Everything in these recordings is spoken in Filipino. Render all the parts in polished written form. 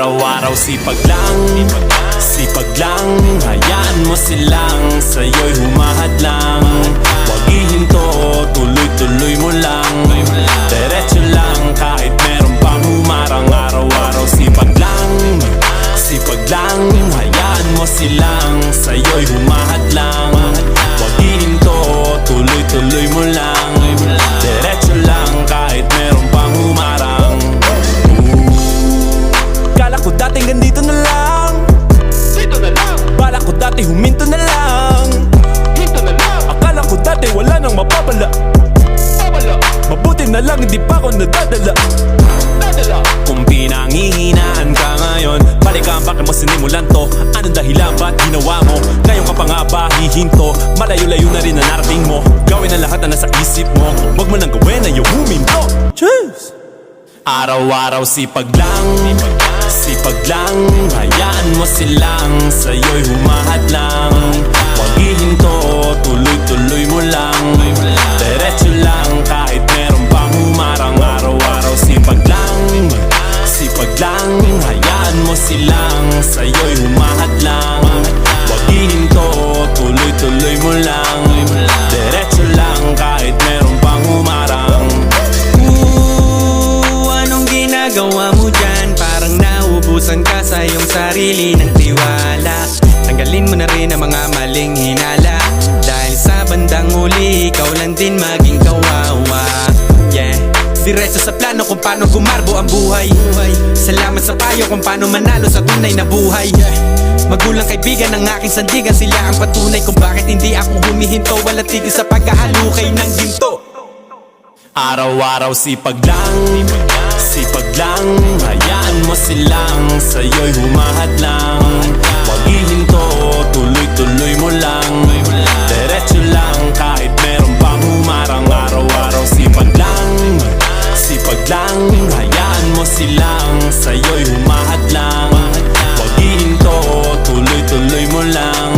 Araw-araw sipag lang, sipag lang. Hayaan mo silang sa'yo'y humahadlang. Huwag ihinto, tuloy-tuloy mo lang. Diretso lang kahit meron pang humarang. Araw-araw sipag lang, sipag lang. Hayaan mo silang sa'yo'y humahadlang. Huwag ihinto, tuloy-tuloy mo lang. Diretso lang kahit meron pang humarang. Kala ko dating ganito na lang, Dito na lang, bala ko dati huminto na lang. dito na lang, Akala ko dati wala nang mapapala. babala, Mabuti na lang hindi pa ako nadadala. dadala. Kung pinanghihinaan ka ngayon, balikan bakit mo sinimulan to. Anong dahilan ba't ginawa mo? Ngayon ka pa nga ba hihinto? Malayo-layo na rin na narating mo. Gawin ang lahat na nasa isip mo. Huwag mo nang gawin na yung huminto. Cheers! Araw-araw sipag lang, sipag lang. Hayaan mo silang sa'yo'y humahadlang. Huwag ihinto, tuloy-tuloy mo lang. Diretso lang kahit meron pang humarang. Araw-araw sipag lang, sipag lang. Hayaan mo silang sa'yo'y humahadlang. Huwag ihinto, tuloy-tuloy mo lang. Diretso lang kahit meron pang humarang. Anong ginagawa mo dyan? Parang naubusan ka sa iyong sarili ng tiwala. Tanggalin mo na rin ang mga maling hinala, dahil sa bandang huli ikaw lang din maging kawawa. Yeah, diretso sa plano kung paano gumarbo ang buhay. Salamat sa payo kung paano manalo sa tunay na buhay. Magulang kaibigan ng aking sandigan, sila ang patunay kung bakit hindi ako humihinto. Walang tigil sa pagkahalukay ng ginto. Araw-araw sipag lang, sipag lang. Hayaan mo silang sa'yo'y humahadlang. Huwag ihinto, tuloy-tuloy mo lang. Diretso lang kahit meron pang humarang. Araw-araw sipag lang, sipag lang. Hayaan mo silang sa'yo'y humahadlang. Huwag ihinto, tuloy-tuloy mo lang.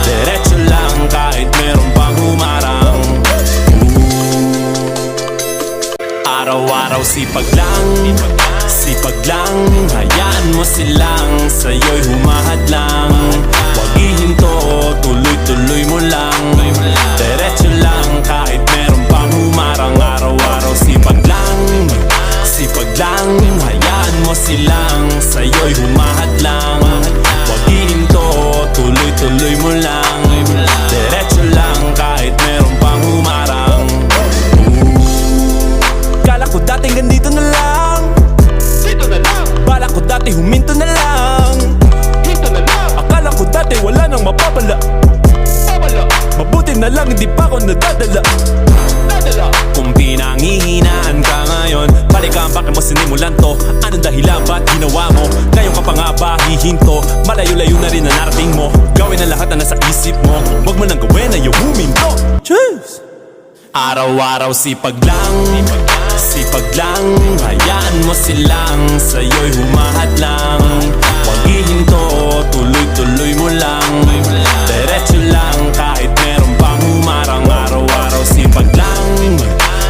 Diretso lang kahit meron pang humarang. Araw-araw sipag lang, sipag lang. Hayaan mo silang sa'yo'y humahadlang. Huwag ihinto, tuloy-tuloy mo lang. Diretso lang kahit meron pang humarang. Araw-araw sipag lang, sipag lang. Hayaan mo silang sa'yo'y humahadlang. Huwag ihinto, tuloy-tuloy mo lang. Diretso lang kahit meron pang humarang. Kala ko dating ganito na lang, Dito na lang, bala ko dati huminto na lang. dito na lang, Akala ko dati wala nang mapapala. babala, Mabuti na lang hindi pa ako nadadala. dadala. Kung pinanghihinaan ka ngayon, balikan bakit mo sinimulan to. Anong dahilan ba't ginawa mo? Ngayon ka pa nga ba hihinto? Malayo-layo na rin na narating mo. Gawin ang lahat na nasa isip mo. Huwag mo nang gawin na yung huminto. Cheers! Araw-araw sipag lang, sipag lang. Hayaan mo silang sa'yo'y humahadlang. Huwag ihinto, tuloy-tuloy mo lang. Diretso lang kahit meron pang humarang. Araw-araw sipag lang,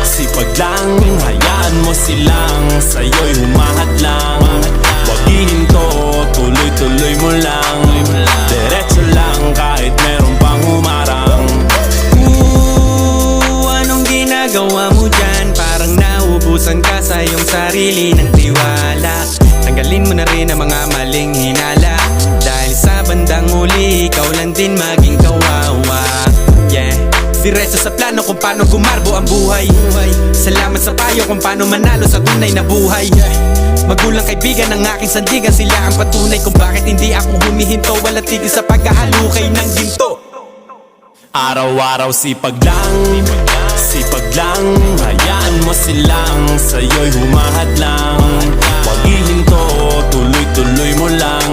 sipag lang. Hayaan mo silang sa'yo'y humahadlang. Huwag ihinto, tuloy-tuloy mo lang. Diretso lang kahit meron pang humarang. Anong ginagawa mo dyan? Parang naubusan ka sa iyong sarili ng tiwala. Tanggalin mo na rin ang mga maling hinala, dahil sa bandang huli ikaw lang din maging kawawa. Yeah, diretso sa plano kung paano gumarbo ang buhay. Salamat sa payo kung paano manalo sa tunay na buhay. Magulang kaibigan ng aking sandigan, sila ang patunay kung bakit hindi ako humihinto. Walang tigil sa pagkahalukay ng ginto. Araw-araw sipag lang, sipag lang. Hayaan mo silang sa'yo'y humahadlang. Huwag ihinto, tuloy-tuloy mo lang.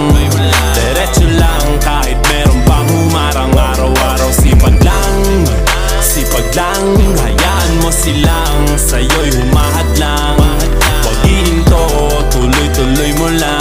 Diretso lang kahit meron pang humarang. Araw-araw sipag lang, sipag lang. Hayaan mo silang sa'yo'y humahadlang. Huwag ihinto, tuloy-tuloy mo lang.